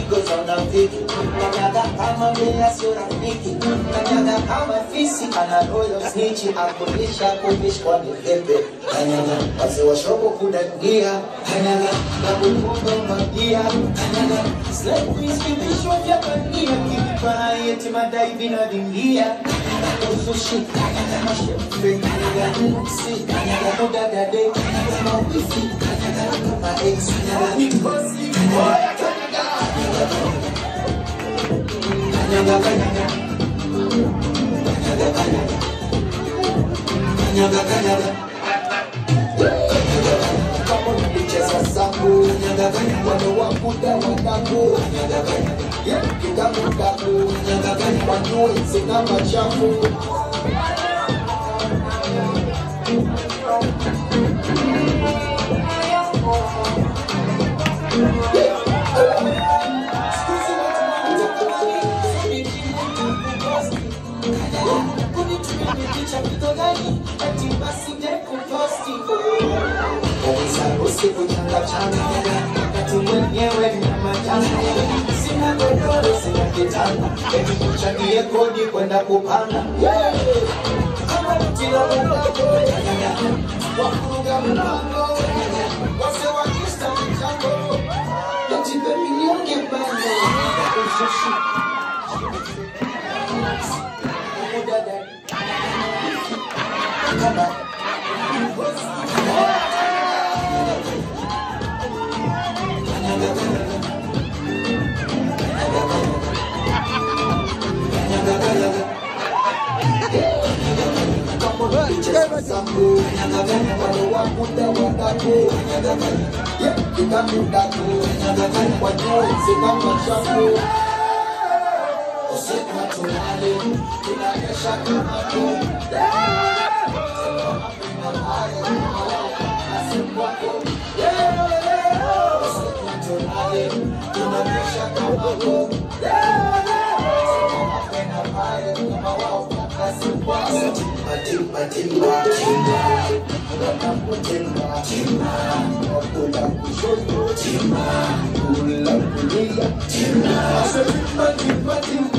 pigo za unafiki. Kanyaga kama mbea sio rafiki. Kanyaga kama fisi ana royo snitchi. Akulisha kubishwa ni pepe. Kanyaga wase wa shoko kudangia. Kanyaga na kukumba magia. Kanyaga slave queens kibishwa vya bandia. Kilipa yeti madai vina dingia. Usushi kanyaga mashefe. Kanyaga nuksi. Kanyaga mudadade. Kanyaga mawisi. Kanyaga kama ex. Kanyaga mikosi. Oya kanyaga. Kanyaga kanyaga. Kanyaga kanyaga. Kanyaga kanyaga. Kama nicheza sangu. Kanyaga kanyaga. Wale wakuda wadaku. Kanyaga kanyaga. Yeah, kitabu kaku. Kanyaga kanyaga. Wanyue sina machafu. Usiku changa changa wakati mwenyewe na majanga. Sina godoro, sina kitanda, eti kuchangie kodi kwenda kupanda. Kama mtila mwanako wakuruga mlango, wase wakista mchango, eti baby nionge bando. Usushi mudada kama Sambu, kanyaga wale wakuda wadaku, yeah, kitamudaku, wajue sina machafu. Usiku tunale, tunakesha kama tu. Usiku tunale, tunakesha kama tu. Timba, timba, timba, wanapo timba, timba, wakula kushoto, timba, kula kulia, timba, timba, timba, timba.